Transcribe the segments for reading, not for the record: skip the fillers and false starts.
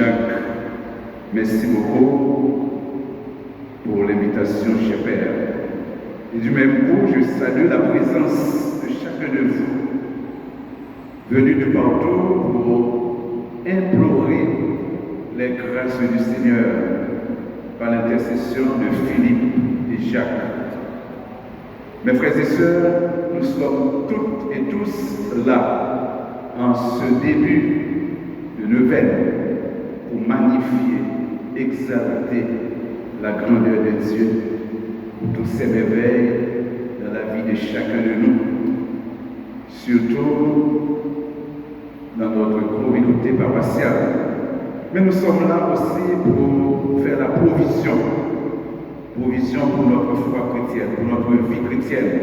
Jacques, merci beaucoup pour l'invitation, cher Père. Et du même coup, je salue la présence de chacun de vous, venus de partout pour implorer les grâces du Seigneur par l'intercession de Philippe et Jacques. Mes frères et sœurs, nous sommes toutes et tous là en ce début de neuvaine pour magnifier, exalter la grandeur de Dieu pour tous ces merveilles dans la vie de chacun de nous, surtout dans notre communauté paroissiale. Mais nous sommes là aussi pour faire la provision pour notre foi chrétienne, pour notre vie chrétienne,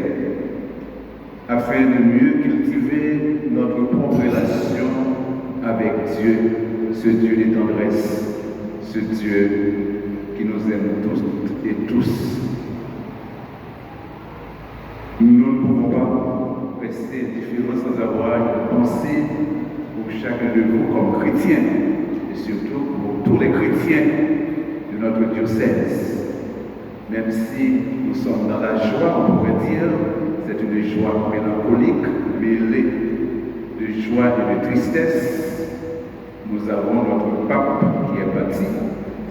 afin de mieux cultiver notre propre relation avec Dieu, ce Dieu des tendresses, ce Dieu qui nous aime toutes et tous. Nous ne pouvons pas rester indifférents sans avoir une pensée pour chacun de vous comme chrétiens, et surtout pour tous les chrétiens de notre diocèse. Même si nous sommes dans la joie, on pourrait dire, c'est une joie mélancolique, mêlée de joie et de tristesse. Nous avons notre pape qui est bâti.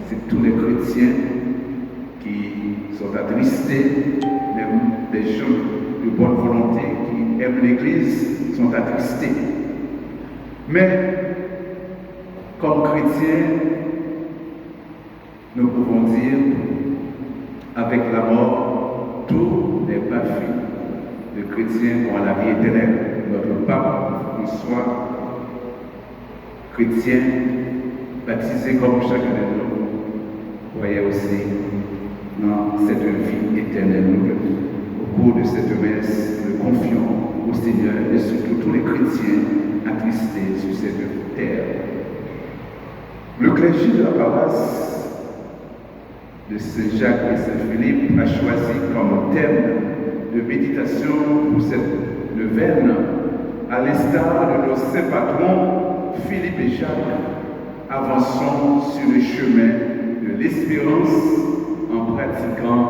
C'est tous les chrétiens qui sont attristés, même des gens de bonne volonté qui aiment l'Église sont attristés. Mais, comme chrétiens, nous pouvons dire, avec la mort, tout n'est pas fini. Les chrétiens ont la vie éternelle. Notre pape François, chrétien, baptisé comme chacun de nous, croyait aussi dans cette vie éternelle. Au cours de cette messe, nous confions au Seigneur et surtout tous les chrétiens attristés sur cette terre. Le clergé de la paroisse de Saint-Jacques et Saint-Philippe a choisi comme thème de méditation pour cette neuvaine, à l'instar de nos saints patrons Philippe et Jacques, avançons sur le chemin de l'espérance en pratiquant,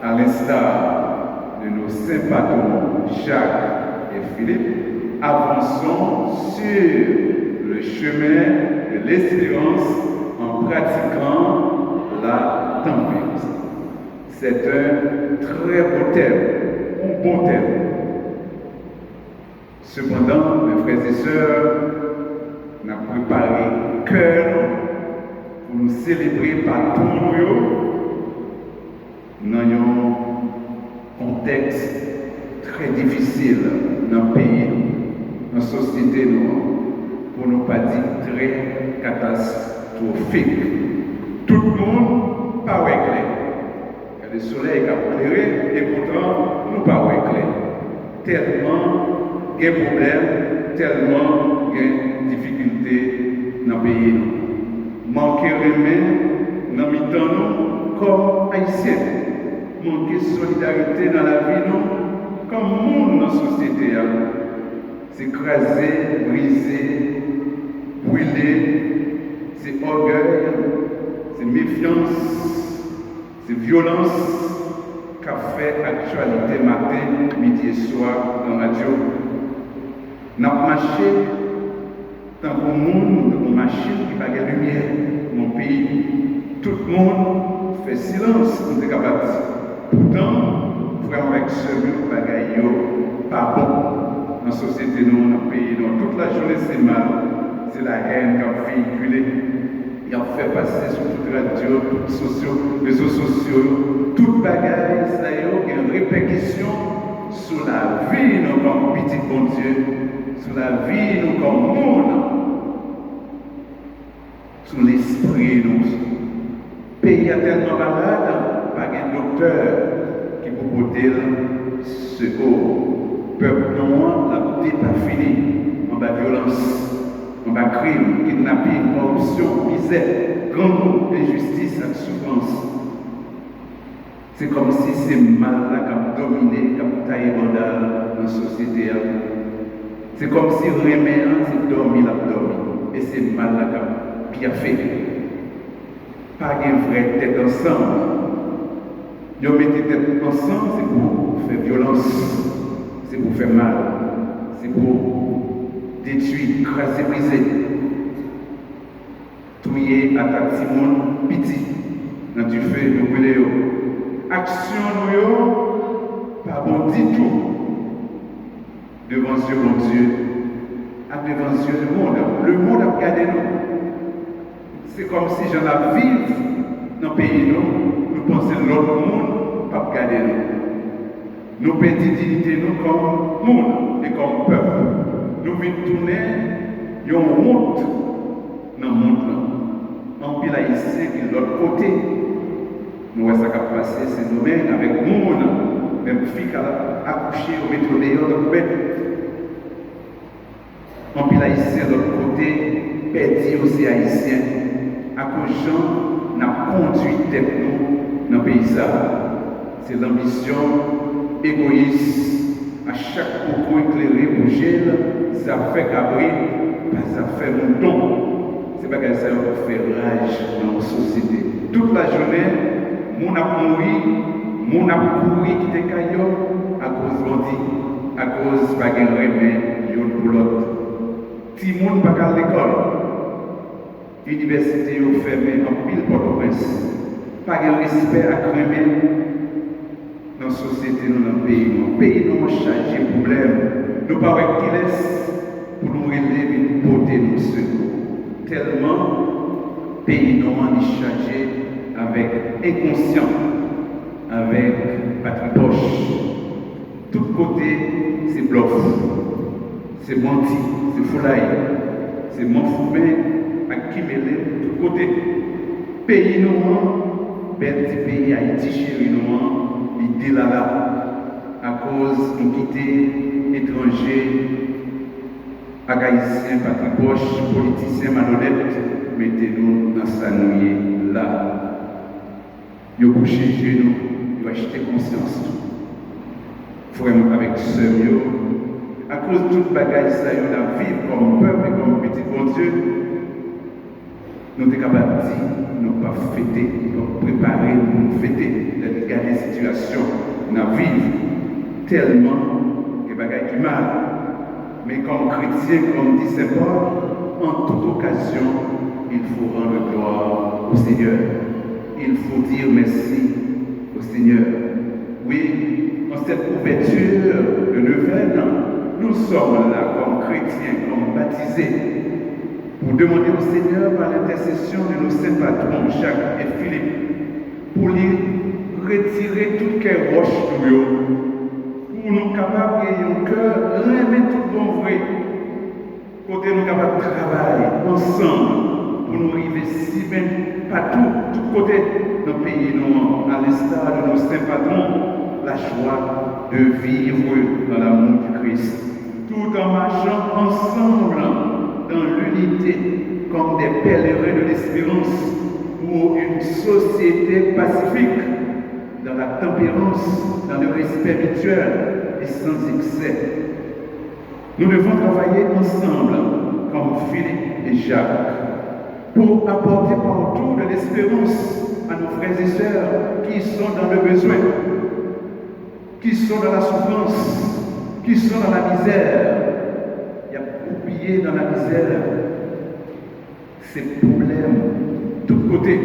à l'instar de nos saints patrons Jacques et Philippe, avançons sur le chemin de l'espérance en pratiquant la tempête. C'est un très beau thème, un bon thème. Cependant, mes frères et sœurs, nous avons préparé cœur pour nous célébrer par tout nous dans un contexte très difficile dans le pays, dans la société, pour ne pas dire très catastrophique. Tout le monde pas clair. Il y a le soleil qui a éclairé et pourtant nous pas clair. Tellement il y a des problèmes, tellement il y a des difficultés dans le pays. Manquer de main dans le temps comme haïtiens. Manquer de solidarité dans la vie comme monde dans la société. S'écraser, briser, brûler, c'est orgueil, c'est méfiance, c'est violence qu'a fait actualité matin, midi et soir dans la radio. Nous avons marché dans le monde, nous avons marché qui n'a pas de lumière dans le pays. Tout le monde fait silence, nous sommes capables. Pourtant, vraiment avec ce bagaille, pas bon. Dans la société, dans le pays, dans toute la journée, c'est mal. C'est la haine qui a véhiculé. Il a fait passer sur toute radio, tous les réseaux sociaux, toute bagaille, ça y a une répercussion sur la vie, nous, comme petit bon Dieu, sur la vie, nous, comme monde, sur l'esprit, nous. Le pays a tellement malade, pas de docteur qui peut porter secours. Peuple noir, la vie n'est pas finie. En bas violence, en bas crime, kidnapping, corruption, misère, grand injustice et souffrance. C'est comme si c'est mal là qui a dominé, qui a taillé bandal dans la société. C'est comme si Réméan s'est dormi l'abdomen. Et c'est mal là qui a fait. Pas une vraie tête ensemble. Ils mettez tête ensemble, c'est pour faire violence, c'est pour faire mal, c'est pour détruire, craser, briser. Touiller, attaquer si monde petit, dans du feu, nous brûler. Action nous, pas bon du tout. Devant Dieu, mon Dieu, devant Dieu, le monde a regardé nous. C'est comme si j'en ai vécu dans le pays, nous pensons que l'autre monde pas regarder nous. Nous perdons dignité nous comme monde et comme peuple. Nous venons tourner, nous avons honte dans le monde. En pile haïtien qui est de l'autre côté. Nous voyons ça qui a passé, c'est nous-mêmes avec le monde. Même fille qui a accouché au métro dehors de bête. En pile haïtien de l'autre côté, perdu aussi haïtien. À cause de gens n'a conduit tête nous dans le pays. C'est l'ambition égoïste. À chaque propos éclairé pour gel, ça fait cabri, ça fait mouton. C'est pas que ça fait rage dans la société. Toute la journée, mon a mouru, mon a couru qui était caillou à cause de bandit, à cause de pas de remède, l'un pour l'autre. Si le monde pas à l'école, l'université est fermée en pile Port-au-Prince. Pas de respect à cramer dans la société, dans le pays. Dans le pays, nous avons chargé de problèmes. Nous ne pouvons pas qui laisse pour nous relever une beauté nous secours. Tellement le pays nous avons chargé avec inconscient, avec patripoche. Tout côté, c'est bluff, c'est menti, c'est foulaille, c'est manfoumé, accumulé, tout côté. Pays nous, petit pays Haïti chéri nous, il dit là, à cause de quitter étrangers, haïtiens, patripoches, politiciens malhonnêtes, mettez-nous dans sa nouille là. Vous couchez chez nous, vous achetez conscience. Frère avec sœur, à cause de toute bagaille, ça y a la vie comme peuple et comme petit bon Dieu. Nous sommes capables de dire, nous ne pas fêter, nous préparer, nous fêter, de regarder la situation, nous vivons tellement que bagaille qui mal. Mais comme chrétien, comme dit Saint Paul, en toute occasion, il faut rendre gloire au Seigneur. Il faut dire merci au Seigneur. Oui, dans cette ouverture de neuvaine, nous sommes là comme chrétiens, comme baptisés, pour demander au Seigneur par l'intercession de nos saints patrons, Jacques et Philippe, pour lui retirer tout quel roche de nous, pour nous capables de gagner un cœur, remettre tout bon vrai, côté nous capables de travailler ensemble, pour nous arriver si bien partout, tout côté de nos pays, nous, à l'instar de nos saints patrons, la joie de vivre dans l'amour du Christ, tout en marchant ensemble dans l'unité, comme des pèlerins de l'espérance, pour une société pacifique, dans la tempérance, dans le respect mutuel et sans excès. Nous devons travailler ensemble, comme Philippe et Jacques, pour apporter partout de l'espérance à nos frères et sœurs qui sont dans le besoin, qui sont dans la souffrance, qui sont dans la misère. Il y a oublié dans la misère ces problèmes de tous côtés.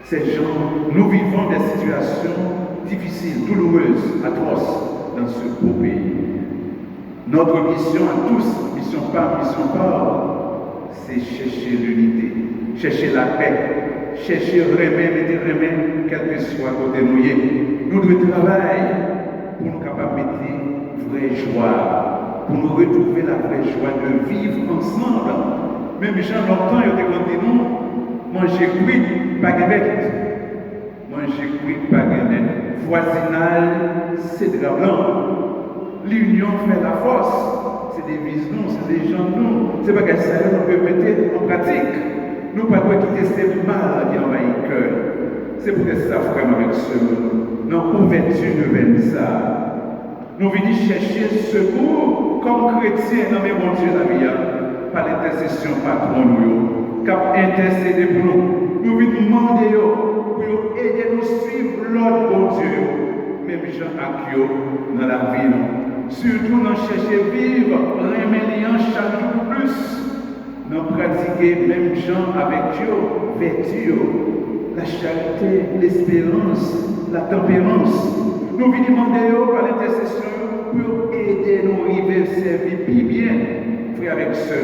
Ces gens, nous vivons des situations difficiles, douloureuses, atroces dans ce beau pays. Notre mission à tous, mission pas, c'est chercher l'unité, chercher la paix, chercher remettre, quel que soit côté nous. Nous devons travailler pour nous capables de mettre vraie joie, pour nous retrouver la vraie joie de vivre ensemble. Même les gens longtemps, ils ont dit non, manger cuit, pas de bête. Manger cuit, pas de bête. Voisinage, c'est de la blanc. L'union fait la force. C'est des visions, c'est des gens nous. C'est pas que ça, on peut mettre en pratique. Nous ne pouvons pas quitter ces mal qui envahissent le cœur. C'est pour ça, frère, avec ce non, ouverture de ça. Nous venons chercher secours comme chrétiens, dans mes bon Dieu, la vie, par l'intercession patron, nous, cap intercéder pour nous. Nous voulons demander pour aider nous à suivre l'ordre bon Dieu, même Jean Akio dans la vie. Surtout, nous chercher à vivre, reméliant chaque jour plus. Nous pratiquer même gens avec Dieu, vertu, la charité, l'espérance, la tempérance. Nous voulons demander par l'intercession pour aider nous à arriver à servir bien. Frère avec sœur,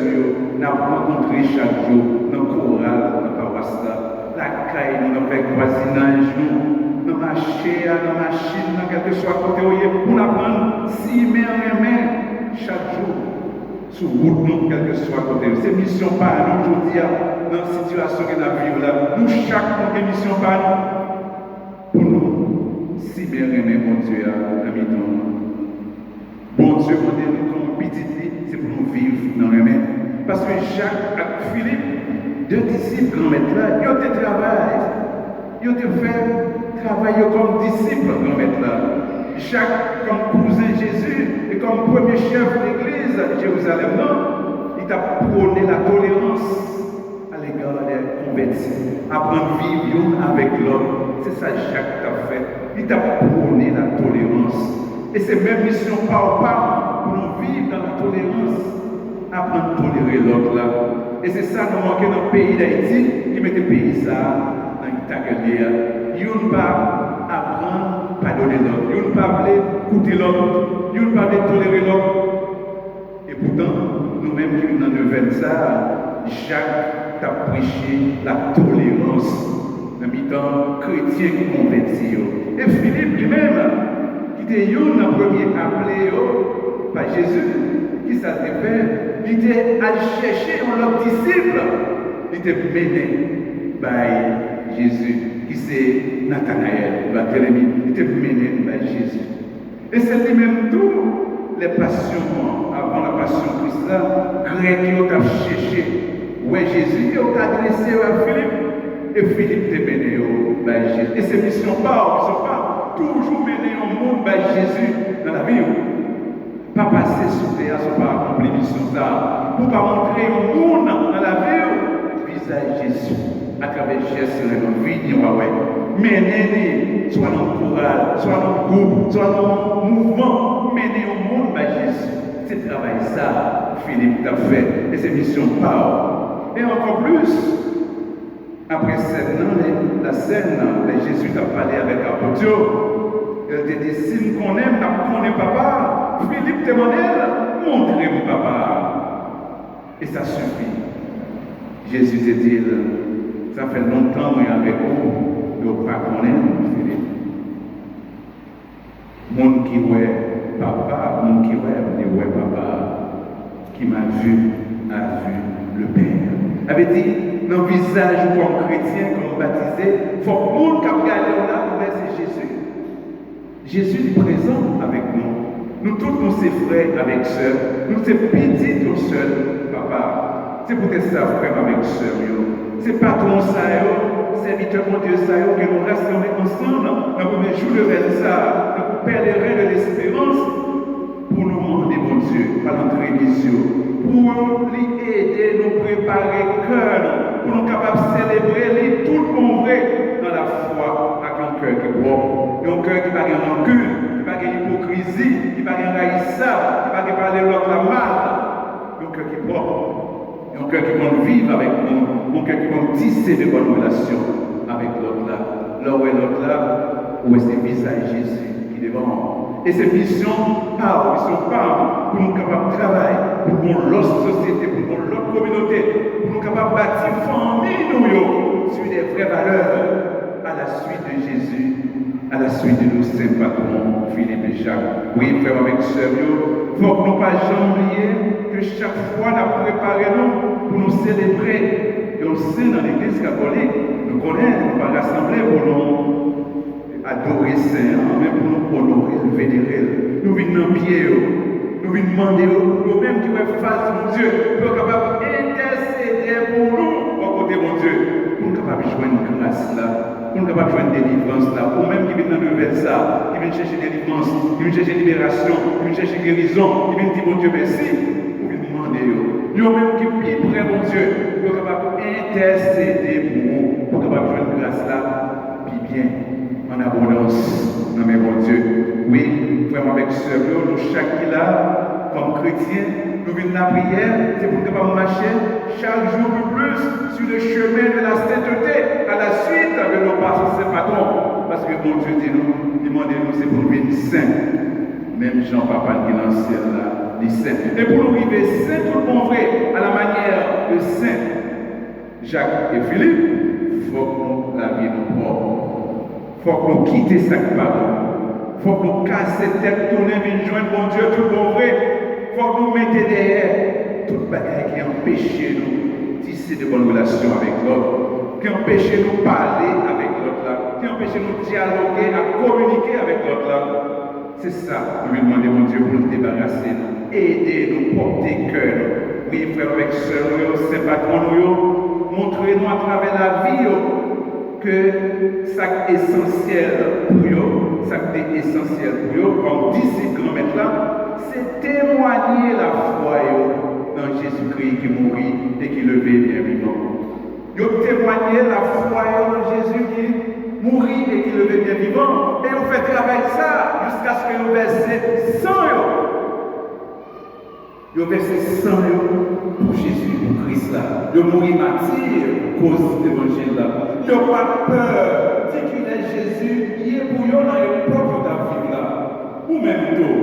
nous avons rencontré chaque jour dans le choral, dans la paroisse, la caille, dans le voisinage, dans le marché, dans la machine, dans quel que soit côté où pour apprendre si main chaque jour. Sur route, nous, quel que soit côté. C'est mission par nous, aujourd'hui, dans la situation que nous vivons là. Nous, chaque mois, mission par nous. Pour nous, si bien aimé, mon Dieu, à mi-temps. Bon Dieu, nous comme petit, c'est pour nous vivre dans le même. Parce que Jacques et Philippe, deux disciples, grand-maître là, ils ont été travaillés. Ils ont fait travailler comme disciples, grand-maître là. Jacques, comme cousin Jésus, et comme premier chef de l'église de Jérusalem, il a prôné la tolérance à l'égard des convertis. Apprendre à vivre avec l'homme. C'est ça que Jacques a fait. Il a prôné la tolérance. Et c'est même mission par pas pour nous vivre dans la tolérance. Apprendre à tolérer l'autre là. Et c'est ça nous manquons dans le pays d'Haïti, qui met le pays ça dans ta guerre. Il n'y a pas apprendre à pardonner l'autre. Il n'y a pas écouter l'autre. Il n'y a pas tolérer l'autre. Et pourtant, nous-mêmes qui sommes dans le 27, Jacques a prêché la tolérance. En mi-temps, chrétien qui convertit. Et Philippe lui-même, qui était un premier appelé par Jésus, qui s'est fait, il était allé chercher un autre disciple, il était mené par Jésus, qui c'est Nathanaël, il était mené par Jésus. Et c'est lui-même tout, les passions, avant la passion de Christ, grec qui ont cherché, ouais Jésus, qui ont adressé à Philippe, et Philippe était mené par Jésus. Et ces missions pas, toujours mené au monde par Jésus dans la vie. Pas passer sous terre, ce n'est pas accomplir mission ça. Pour pas montrer au monde dans la vie, visage Jésus, à travers Jésus, dans la vie, mener, soit dans le choral, soit dans le groupe, soit dans le mouvement, mener au monde par Jésus. C'est travail ça, Philippe t'a fait, et c'est mission pas. Et encore plus, après la scène, Jésus t'a parlé avec l'apôtre. Il t'a dit, si nous connaissons, nous connaissons papa. Philippe t'a demandé, montrez mon papa. Et ça suffit. Jésus t'a dit, ça fait longtemps que je suis avec vous, je ne pas connaître Philippe. Mon qui voit papa, mon qui voit papa, qui m'a vu, a vu le Père. Avait dit, dans le visage comme chrétien, comme baptisé, il faut que le monde qui a regardé là, c'est Jésus. Jésus est présent avec nous. Nous tous, nous sommes frères avec sœurs. Nous sommes petits, nous seuls, papa. C'est pour que ça, frère avec sœurs. C'est patron ça, serviteur de Dieu ça, que nous rassemblons ensemble dans le premier jour de ça, dans le pèlerin de l'espérance, pour nous demander, bon Dieu, par notre religion, pour lui aider, nous préparer cœur, pour nous capables de célébrer tout le monde vrai dans la foi, avec un cœur qui est bon, et un cœur qui n'a pas de rancune, qui n'a pas d'hypocrisie, qui n'a pas de raïssable, qui n'a pas de parler l'autre la mal, un cœur qui est bon, et un cœur qui va vivre avec nous, un cœur qui va tisser de bonnes relations avec l'autre là. Là où est l'autre là, où est ce visage Jésus qui est devant. Et ces missions pas pour nous capables de travailler, pour nous l'autre société, pour nous l'autre communauté, pour nous capables de bâtir famille nous sur des vraies valeurs à la suite de Jésus, à la suite de nos saints patrons, Philippe et Jacques. Oui, frère avec sœur, il faut que nous ne pas jamais oublier que chaque fois nous préparons pour nous célébrer. Et on sait dans l'église catholique, nous connaissons, nous pas rassembler pour nous adorer Saint, même pour nous honorer, le vénérer. Nous venons dans le pied, nous venons demander, nous-mêmes qui sommes face à Dieu, nous sommes capables d'intercéder pour nous, au côté de mon Dieu, pour nous capables de jouer une grâce là, pour nous capables de joindre délivrance là, ou même qui viennent dans le ça, qui viennent chercher délivrance, qui viennent chercher libération, qui viennent chercher guérison, qui viennent dire bon Dieu merci, pour nous demander nous même qui plus près mon Dieu, nous sommes capables d'intercéder pour nous, pour capables de joindre grâce là, puis bien en abondance, non mais mon Dieu, oui, vraiment avec ce nous chaque là, comme chrétiens, nous venons la prière, c'est pour que nous marcher chaque jour plus sur le chemin de la sainteté, à la suite de nos pas sur ces patrons. Parce que mon Dieu dit nous, demandez-nous, c'est pour nous venir saints. Même Jean-Papa qui est dans le ciel là, dit saint. Et pour nous vivre saints, tout bon vrai, à la manière de Saint Jacques et Philippe, il faut que nous la vie nous propre. Il faut que nous quittions cette parole. Il faut que nous cassions tête, tourner, venir joindre mon Dieu, tout bon vrai. Il faut que nous mettions derrière toute bagaille qui empêche nous de tisser de bonnes relations avec l'autre, qui empêche nous de parler avec l'autre là, qui empêche nous de dialoguer, à communiquer avec l'autre là. C'est ça que nous demandons mon Dieu pour nous débarrasser, aider nous, porter cœur. Oui, frère, avec sœur, c'est patron, montrez-nous à travers la vie que ça est essentiel pour eux, ça est essentiel pour eux, comme disciples là, c'est témoigner la foi dans Jésus-Christ qui mourit et qui levait bien vivant. Ils ont témoigné la foi dans Jésus qui mourit et qui levait bien vivant. Et on fait travailler ça jusqu'à ce que nous versions 100 euros. Ils ont versé 100 euros pour Jésus, pour Christ là. Ils ont mouru martyr pour cause de l'évangile là. Ils n'ont pas peur de qu'il est Jésus qui est pour eux dans l'époque de la vie là. Ou même tout.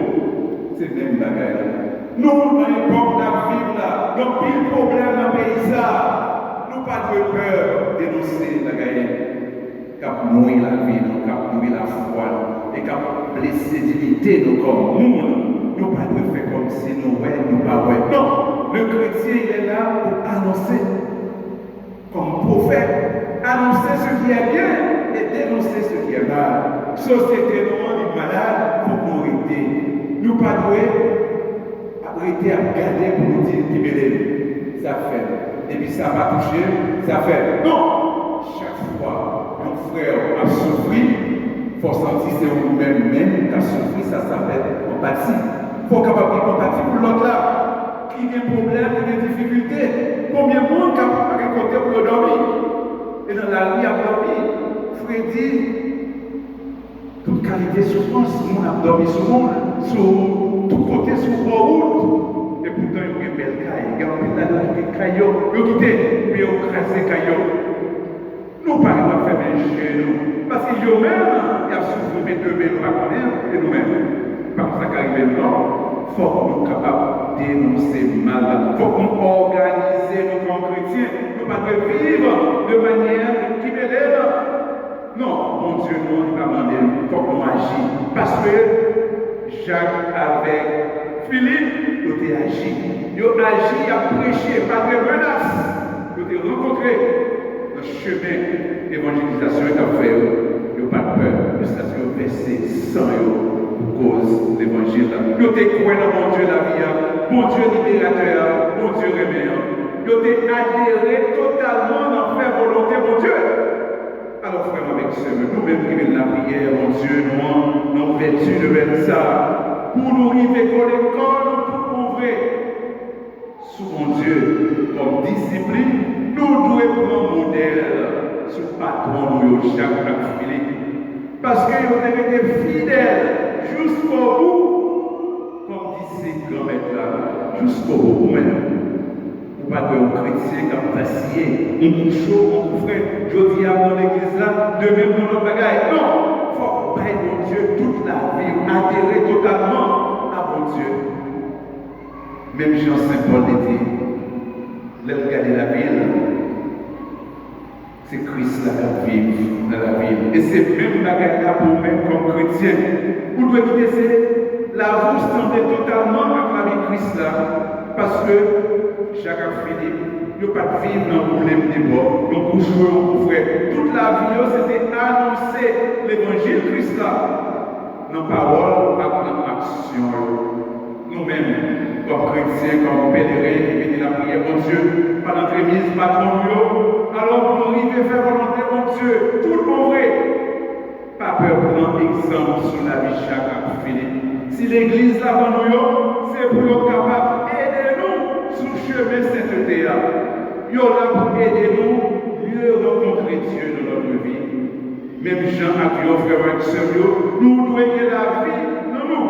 C'est le même bagage. Nous, dans l'époque de la vie là, nous avons pile problème dans le pays ça. Nous n'avons pas de peur de dénoncer la guerre. Cap mourir la vie, cap mourir la foi, et cap blesser dignité nous comme monde. Nous pas de faire comme si nous nous pas ouais. Non, le chrétien il est là pour annoncer comme prophète, annoncer ce qui est bien et dénoncer ce qui est mal. Société nous est malade pour nous arrêter. Nous pas arrêter à regarder pour nous dire qui est ça fait. Et puis ça va toucher, ça fait. Non, chaque fois un frère a souffert, il faut sentir que c'est vous-même qui a souffert, ça s'appelle empathie. Il faut capable de empathie pour l'autre là, qui a un problème, qui a des difficultés. Combien de monde capable de raconter pour dormir? Et dans la vie à dormir, frère dit, toute qualité de souffrance, on a dormi sur le monde, sur tout côté, sur la route. Et pourtant, il y a une belle caille, il y a un peu de caillot, il y a quitté, mais il y a crasé caillot. Nous ne pouvons pas faire chez nous. Parce que nous-mêmes, il y a souffert de deux nous et nous-mêmes. Par ça qu'arrive maintenant, il faut que nous soyons capables de dénoncer mal. Il faut que nous organiser nos comme chrétiens. Nous ne pouvons pas vivre de manière qui m'élève. Non, mon Dieu, nous ne pas demander. Il faut que nous agissions. Parce que Jacques avec Philippe, nous avons agi. Nous avons agi à prêcher, pas de menace. Nous avons rencontré le chemin d'évangélisation et d'affaires. Nous n'avons pas peur de ça, nous verser 100 euros. Cause l'évangile. Nous te croyons dans mon Dieu la vie, mon Dieu libérateur, mon Dieu réveillant. Nous te adhéré totalement dans faire volonté, mon Dieu. Alors, frère, avec ce, nous-mêmes qui venons la prière, mon Dieu, nous avons vertu de ça. Pour nous arriver à l'école, pour ouvrir sous mon Dieu, comme discipline, nous devons prendre modèle sur le patron de Jacques Philippe. Parce qu'ils ont été fidèles. Jusqu'au bout, comme disait grand-mère là, jusqu'au bout même. Ou pas que un chrétien qui a vacillé, un coup chaud, un coup frais, je dis à mon église là, de même dans notre bagaille. Non, il faut prier mon Dieu toute la vie, adhérer totalement à mon Dieu. Même Jean Saint-Paul dit, laisse garder la ville. C'est Christ là qui vit dans la ville. Et c'est même bagaille là pour nous comme chrétiens. Vous devez quitter la route tendait totalement avec la vie de Christ là. Parce que Jacques Philippe, ne pas vivre dans le problème des bords, donc vous jouez en frère. Toute la vie, c'était annoncer l'évangile de Christ là. Dans parole, dans action. Nous-mêmes, comme chrétiens, comme pèlerins qui viennent la prière, mon Dieu, par l'entremise, patron, alors pour nous arriver à faire volonté, mon Dieu, tout le monde vrai. Pas peur de prendre exemple sur la vie de Jacques Philippe. Si l'église là pour nous, c'est pour nous capable d'aider nous sur le chemin de sainteté. Nous là pour aider nous mieux rencontrer Dieu dans notre vie. Même Jean a dit aux frères et sœurs, nous devons gagner la vie dans nous.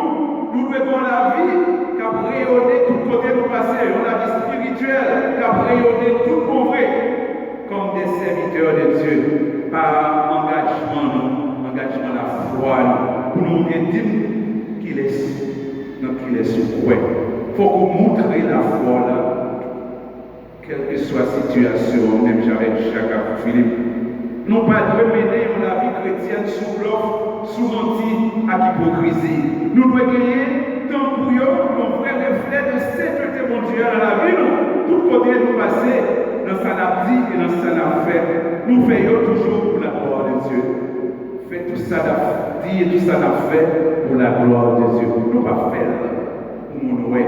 Nous devons avoir la vie qui a rayonné tout côté de passer. On a la vie spirituelle qui a rayonné tout le vrai comme des serviteurs de Dieu par engagement, engagement de la foi, pour nous dire qu'il est sous quoi. Il faut qu'on montre la foi là, quelle que soit la situation, même j'avais Jacques Philippe. Nous ne pas mener la vie chrétienne sous bluff, sous menti, à l'hypocrisie. Nous devons gagner tant pour eux, un vrai reflet de sainteté mon Dieu dans la vie. Tout côté nous passer dans sa dit et dans sa fait. Nous faisons toujours pour la gloire de Dieu. Fait tout ça dit et tout ça fait pour la gloire de Dieu. Nous ne pas faire pour mon ouais.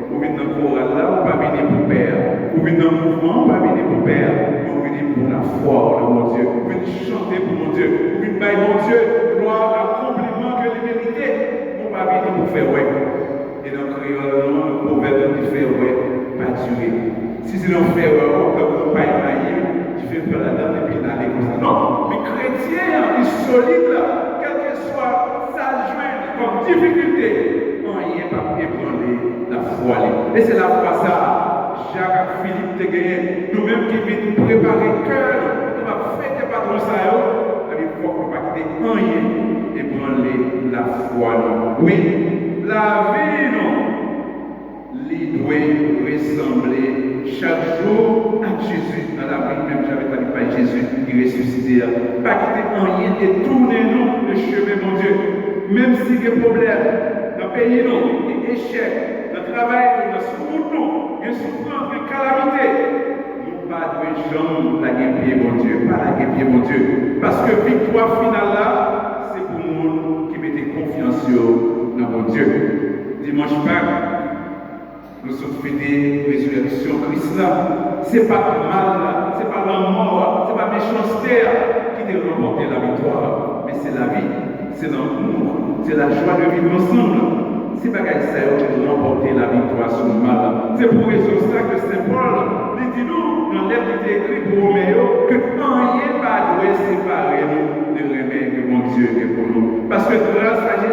Vous venez dans le choral là, vous ne pas venir pour père. Vous venez dans le mouvement, vous ne pas venir pour père. Vous venez pour la foi de mon Dieu. Vous venez chanter pour mon Dieu. Vous venez bailler mon Dieu, gloire à compliment que les vérités. Vous ne pas venir pour faire ouais. Et dans le créole, le proverbe dit faire ouais, pas tuer. Si c'est un faire ouais, vous ne pas émailler, tu fais peur là-dedans et puis aller comme ça. Non, mais chrétien qui est solide là, quel que soit sa jointe comme difficulté, rien ne va ébranler la foi. Et c'est la foi ça. Jacques Philippe te gagné. Nous-mêmes qui venons préparer le cœur, nous allons faire des patrons ça. Il faut qu'on ne pas quitter rien ébranler la foi. Oui, la vie, non. Il doit ressembler chaque jour à Jésus. Dans la vie, même j'avais pas dit pas Jésus qui ressuscité. Pas quitter rien et tourner nous le chemin, mon Dieu. Même si il y a des problèmes dans le pays, non, des échecs, dans le travail, dans le secours, non, des souffrances, des calamités. Nous pas de gens la guerre, mon Dieu, pas la guerre, mon Dieu. Parce que victoire finale là, c'est pour nous qui mettez confiance dans mon Dieu. Dimanche Pâques, nous sommes fêtés résurrection Christ là. Ce n'est pas le mal, ce n'est pas la mort, ce n'est pas la méchanceté qui t'a remporté la victoire, mais c'est la vie, c'est l'amour, c'est la joie de vivre ensemble. C'est pas qu'elle sait qui a remporté la victoire sur le mal. C'est pour raison ça que Saint Paul dit nous, dans l'être qui est écrit pour Roméo, que rien ne doit séparer nous de remède que mon Dieu est pour nous. Parce que grâce à Jésus,